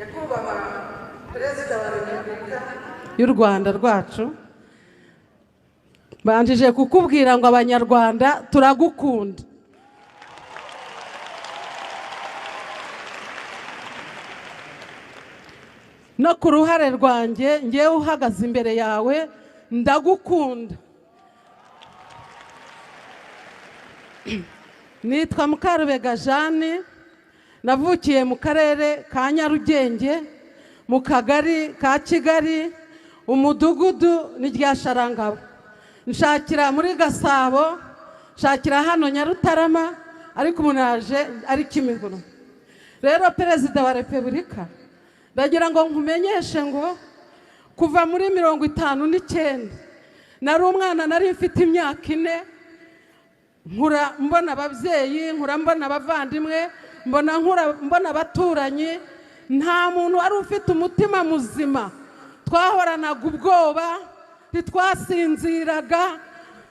nyakubahwa perezida wa repubulika y'u Rwanda rwacu, banjije kukubwira ngo abanyarwanda turagukunda. No ku ruhare rwanjye ngewe uhagaze imbere yawe ndagukunda. Nitwa Mukarubega Jeanne, navukiye mu karere ka Nyarugenge, mu kagari ka Kigali, umudugudu ni rya Sharangabo. Nshakira muri Gasabo, nshakira hano Nyarutarama, ariko umuntu yaje ari Kimihurura. Rero perezida wa repubulika, ndagira ngo nkumenyeshe ngo kuva muri 59 nari umwana, nari mfite imyaka 4, nkura mbona ababyeyi, nkura mbona abavandimwe, mbona abaturanyi, nta muntu wari ufite umutima muzima. Twahoranaga ubwoba, ntitwasinziraga,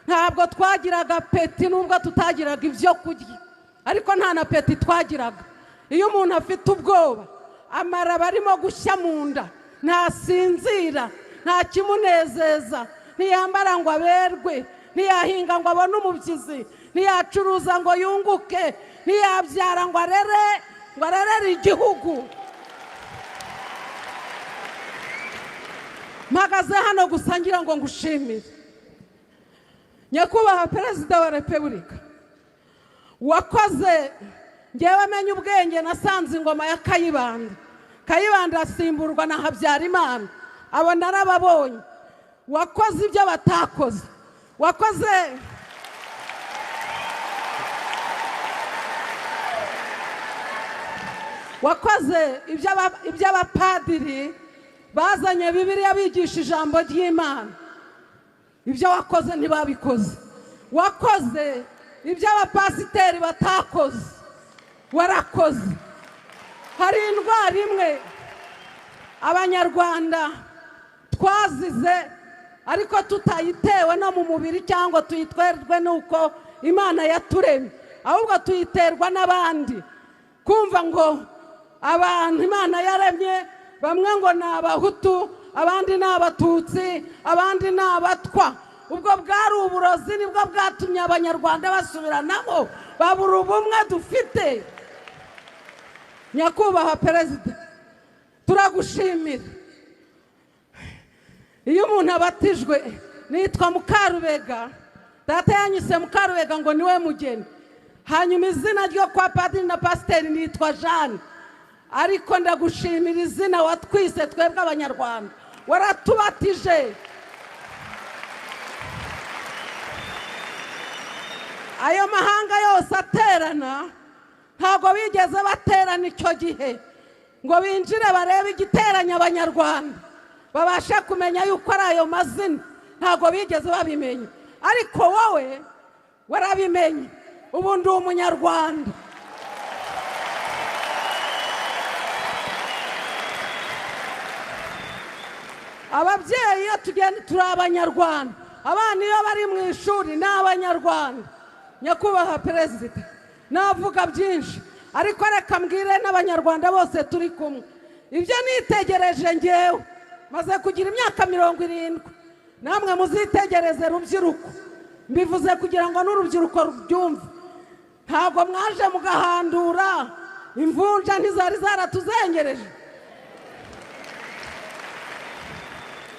ntabwo twagiraga peti nubwo tutagiraga ibyo kurya, ariko nta na peti twagiraga. Iyo umuntu afite ubwoba, amara barimo gushya mu nda, ntasinzira, nta kimunezeza, ntiyambara ngo aberwe, ntiyahinga ngo abone umubyizi, ntiyacuruza ngo yunguke, ntiyabyara ngo arerere igihugu. Mpagaze hano gusa ngira ngo ngushimire nyakubahwa perezida wa repubulika, wakoze. Ngewe menye ubwenge, nasanze ingoma ya Kayibanda asimburwa na Habyarimana, abo narababonye. Wakoze ibyo batakoze, wakoze ibyo abapadiri bazanye Bibiliya bigisha ijambo ry'Imana, ibyo wakoze ntibabikoze. Wakoze ibyo abapasiteri batakoze, warakoze. Hari indwara imwe abanyarwanda twazize, ariko tutayitewe no mu mubiri cyangwa tuyitwerwe nuko Imana yaturemye, ahubwo tuyiterwa n'abandi. Kumva ngo abantu Imana yaremye, bamwe ngo ni Abahutu, abandi ni Abatutsi, abandi ni Abatwa. Ubwo bwari uburozi, nibwo bwatumye abanyarwanda basubiranamo, babura ubumwe dufite. Nyakubahwa perezida, turagushimira. Iyo umuntu abatijwe, nitwa Mukarubega, data yanyise Mukarubega ngo niwe mugeni. Hanyuma izina ryo kwa padiri na pasiteri nitwa Jeanne, ariko ndagushimira izina watwise twebwe abanyarwanda, waratubatije. Ayo mahanga yose aterana, ntabwo bigeze baterana icyo gihe ngo binjire barebe igiteranya abanyarwanda, babashe kumenya yuko ari ayo mazina. Ntabwo bigeze babimenya, ariko wowe warabimenye. Ubu ndi umunyarwanda. Ababyeyi iyo tugenda turi abanyarwanda, abana iyo bari mu ishuri ni abanyarwanda. Nyakubahwa perezida, navuga byinshi, ariko reka mbwire n'abanyarwanda bose turi kumwe ibyo nitegereje. Ngewe maze kugira imyaka 70, namwe muzitegereze rubyiruko. Mbivuze kugira ngo n'urubyiruko rubyumve. Ntabwo mwaje mugahandura, imvunja ntizari zaratuzengereje.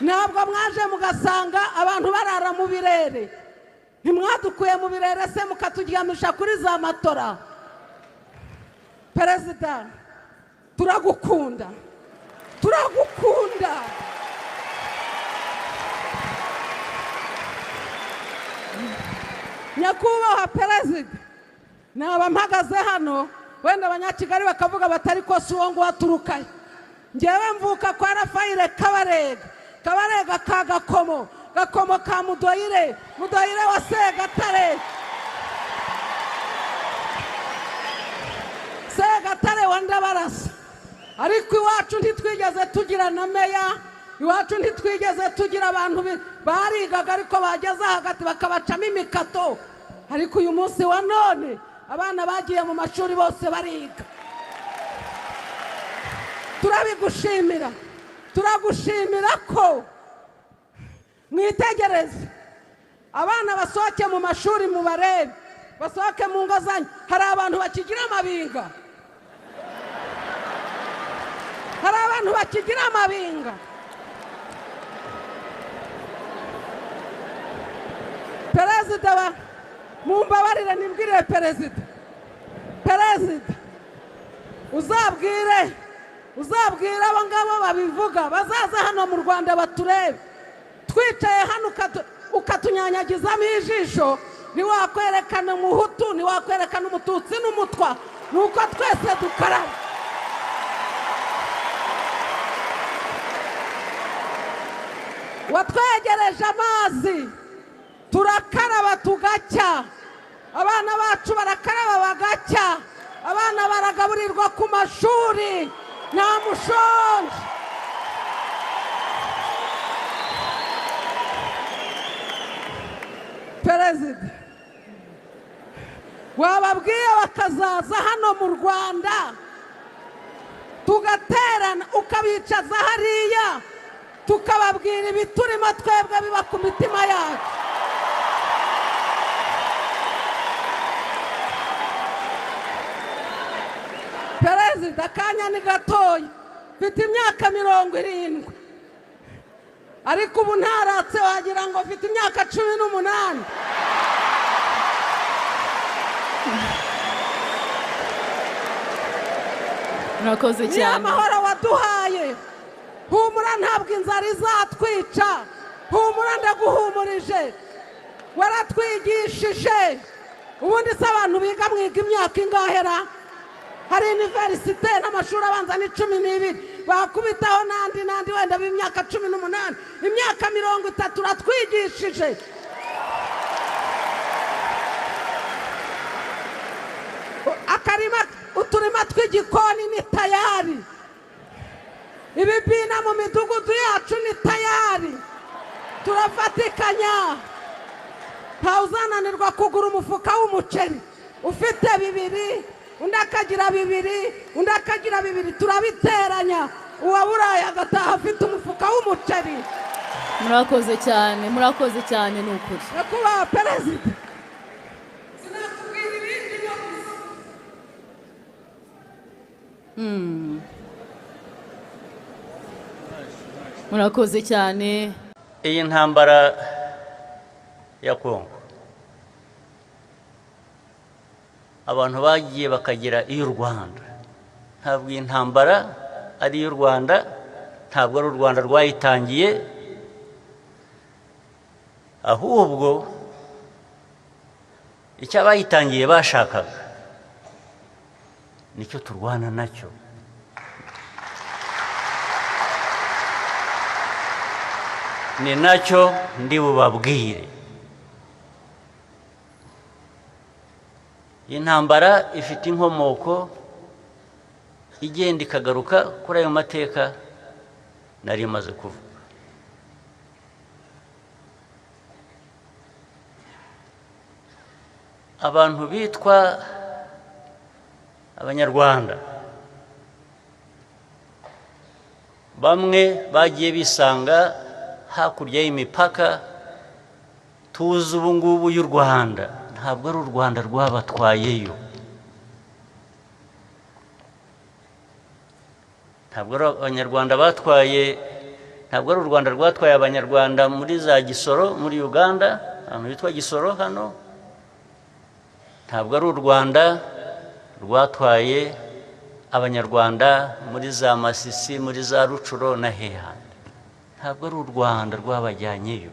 Ntabwo mwaje mugasanga abantu barara mu birere, ntimwadukuye mu birere se mukaturyamisha kuri za matora. Perezida, turagukunda, turagukunda. Nyakubahwa perezida, naba mpagaze hano, wenda abanyakigali bakavuga batari ko si uwo ngo waturukaye. Ngewe mvuka kwa Rafayire Kabarega ka Gakomo ka Mudoyire wa Segatare wa Ndabarasa. Ariko iwacu ntitwigeze tugira na meya, iwacu ntitwigeze tugira abantu barigaga ariko bageze hagati bakabacamo imikato. Ariko uyu munsi wa none abana bagiye mu mashuri bose bariga. turabigushimira turagushimira ko mwitegereze abana basohoke mu mashuri mu barebe basohoke mu ngo zanyu hari abantu bakigira amabinga hari abantu bakigira amabinga perezida wa mumbabarire nimbwire perezida uzabwire abo ngabo babivuga bazaza hano mu Rwanda baturebe twicaye hano ukatunyanyagizamo ijisho ntiwakwerekana umuhutu ntiwakwerekana umututsi n'umutwa nuko twese dukaraba watwegereje amazi turakaraba tugacya abana bacu barakaraba bagacya abana baragaburirwa ku mashuri nta mushonji perezida wababwiye bakazaza hano mu Rwanda tugaterana ukabicaza hariya tukababwira ibiturimo twebwe biba ku mitima yacu perezida akanya ni gatoya mfite imyaka 70 ariko ubu ntaratse wagira ngo mfite imyaka 18 murakoze cyane ni amahoro waduhaye humura ntabwo inzara izatwica humura ndaguhumurije waratwigishije ubundi se abantu biga mwiga imyaka ingahera hari universite n'amashuri abanza ni 12 bakubitaho nandi wenda b'imyaka 18 imyaka 30 uratwigishije akarima uturima tw'igikoni ni tayari ibibina mu midugudu yacu ni tayari turafatikanya ntawuzananirwa kugura umufuka w'umuceri ufite 2 undi akagira 2 undi akagira 2 turabiteranya uwaburaye agataha afite umufuka w'umuceri murakoze cyane ni ukuri nyakubahwa perezida murakoze cyane iyi ntambara ya Kongo abantu bagiye bakagira iy'u Rwanda ntabwo iyi ntambara ari iy'u Rwanda ntabwo ari u Rwanda rwayitangiye ahubwo icyo abayitangiye bashakaga nicyo turwana nacyo ni nacyo ndi bubabwire iyi ntambara ifite inkomoko igenda ikagaruka kuri ayo mateka nari maze kuvuga abantu bitwa abanyarwanda bamwe bagiye bisanga hakurya y'imipaka tuzi ubu ngubu y'u Rwanda ntabwo ari u Rwanda rwabatwayeyo ntabwo ari abanyarwanda batwaye ntabwo ari u Rwanda rwatwaye abanyarwanda muri za Gisoro muri Uganda ahantu hitwa Gisoro hano ntabwo ari u Rwanda rwatwaye abanyarwanda muri za Masisi muri za Rucuro na Heha ntabwo ari u Rwanda rwabajyanyeyo